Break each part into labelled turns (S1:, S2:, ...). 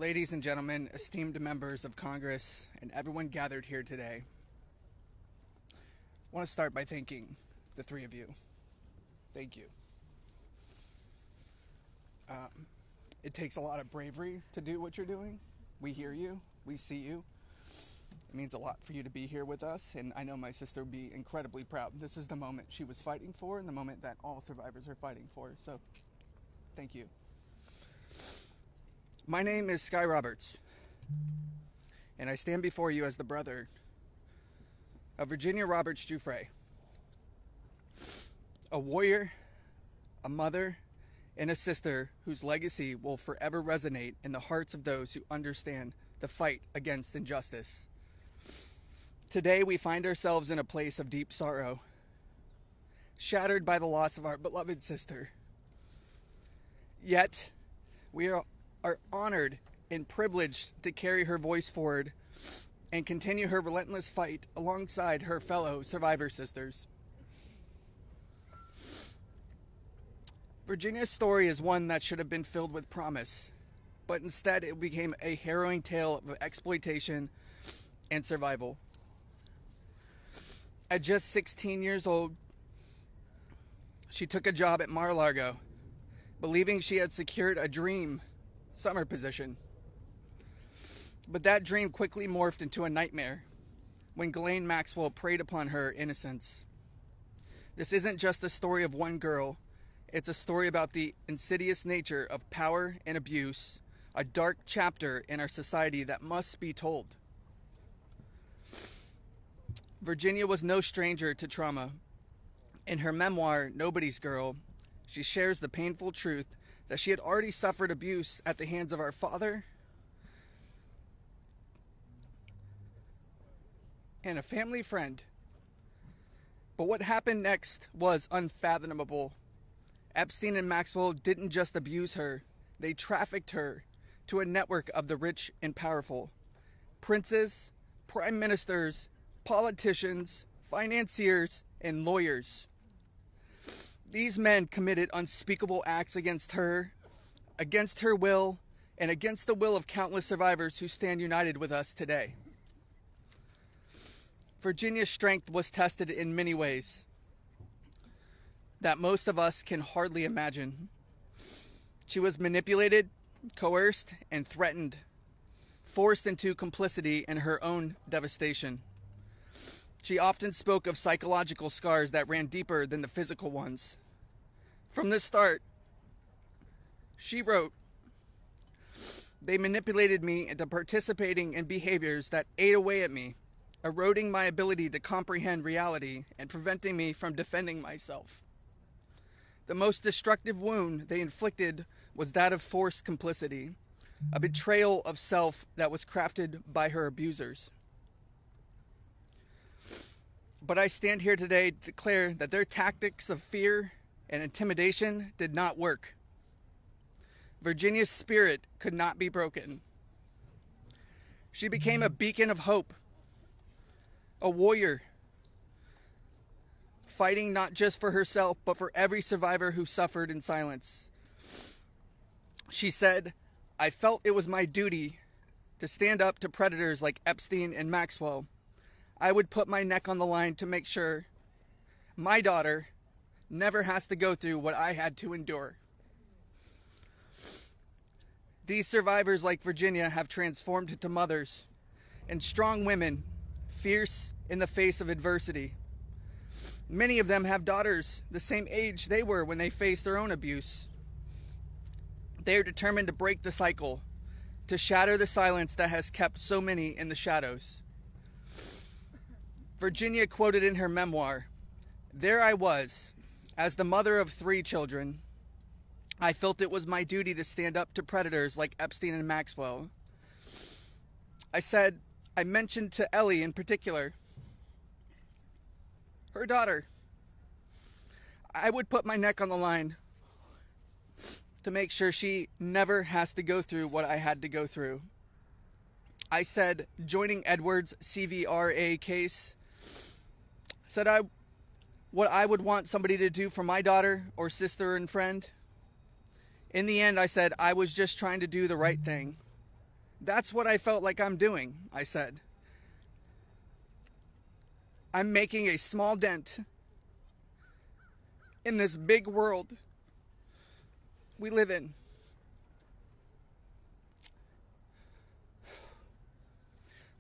S1: Ladies and gentlemen, esteemed members of Congress, and everyone gathered here today, I want to start by thanking the three of you. Thank you. It takes a lot of bravery to do what you're doing. We hear you. We see you. It means a lot for you to be here with us, and I know my sister would be incredibly proud. This is the moment she was fighting for and the moment that all survivors are fighting for, so thank you. My name is Sky Roberts, and I stand before you as the brother of Virginia Roberts Giuffre, a warrior, a mother, and a sister whose legacy will forever resonate in the hearts of those who understand the fight against injustice. Today we find ourselves in a place of deep sorrow, shattered by the loss of our beloved sister. Yet, we are honored and privileged to carry her voice forward and continue her relentless fight alongside her fellow survivor sisters. Virginia's story is one that should have been filled with promise, but instead it became a harrowing tale of exploitation and survival. At just 16 years old, she took a job at Mar-a-Lago, believing she had secured a dream summer position. But that dream quickly morphed into a nightmare when Ghislaine Maxwell preyed upon her innocence. This isn't just the story of one girl, it's a story about the insidious nature of power and abuse, a dark chapter in our society that must be told. Virginia was no stranger to trauma. In her memoir, Nobody's Girl, she shares the painful truth that she had already suffered abuse at the hands of our father and a family friend. But what happened next was unfathomable. Epstein and Maxwell didn't just abuse her, they trafficked her to a network of the rich and powerful. Princes, prime ministers, politicians, financiers, and lawyers. These men committed unspeakable acts against her will, and against the will of countless survivors who stand united with us today. Virginia's strength was tested in many ways that most of us can hardly imagine. She was manipulated, coerced, and threatened, forced into complicity in her own devastation. She often spoke of psychological scars that ran deeper than the physical ones. From the start, she wrote, "They manipulated me into participating in behaviors that ate away at me, eroding my ability to comprehend reality and preventing me from defending myself. The most destructive wound they inflicted was that of forced complicity, a betrayal of self that was crafted by her abusers. But I stand here today to declare that their tactics of fear and intimidation did not work. Virginia's spirit could not be broken. She became a beacon of hope, a warrior, fighting not just for herself, but for every survivor who suffered in silence. She said, I felt it was my duty to stand up to predators like Epstein and Maxwell. I would put my neck on the line to make sure my daughter never has to go through what I had to endure." These survivors, like Virginia, have transformed into mothers and strong women, fierce in the face of adversity. Many of them have daughters the same age they were when they faced their own abuse. They are determined to break the cycle, to shatter the silence that has kept so many in the shadows. Virginia quoted in her memoir, "There I was, as the mother of 3 children. I felt it was my duty to stand up to predators like Epstein and Maxwell. I mentioned to Ellie in particular, her daughter, I would put my neck on the line to make sure she never has to go through what I had to go through. I said, joining Edward's CVRA case, what I would want somebody to do for my daughter or sister and friend. In the end, I said I was just trying to do the right thing. That's what I felt like I'm doing, I said. I'm making a small dent in this big world we live in.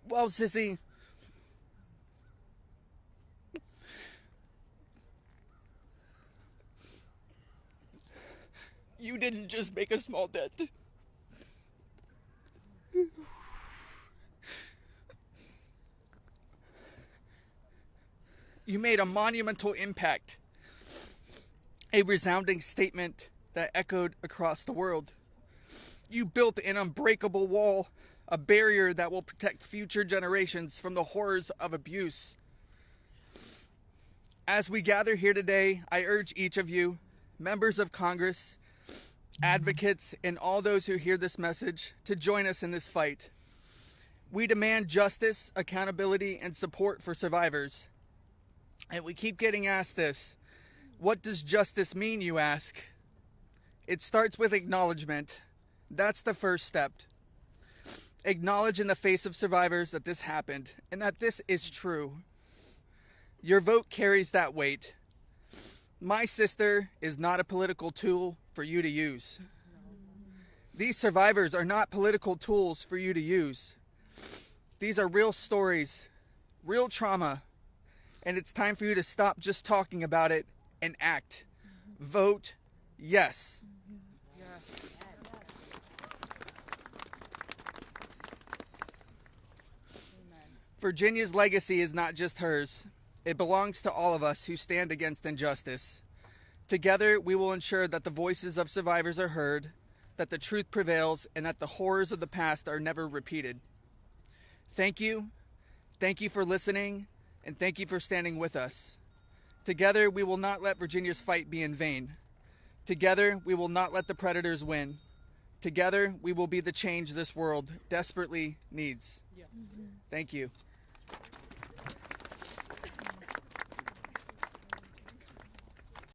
S1: Well, sissy, you didn't just make a small dent. You made a monumental impact, a resounding statement that echoed across the world. You built an unbreakable wall, a barrier that will protect future generations from the horrors of abuse. As we gather here today, I urge each of you, members of Congress, advocates, and all those who hear this message, to join us in this fight. We demand justice, accountability, and support for survivors. And we keep getting asked this. What does justice mean, you ask? It starts with acknowledgement. That's the first step. Acknowledge in the face of survivors that this happened and that this is true. Your vote carries that weight. My sister is not a political tool for you to use. These survivors are not political tools for you to use. These are real stories, real trauma, and it's time for you to stop just talking about it and act. Vote yes. Virginia's legacy is not just hers. It belongs to all of us who stand against injustice. Together, we will ensure that the voices of survivors are heard, that the truth prevails, and that the horrors of the past are never repeated. Thank you. Thank you for listening, and thank you for standing with us. Together, we will not let Virginia's fight be in vain. Together, we will not let the predators win. Together, we will be the change this world desperately needs. Thank you.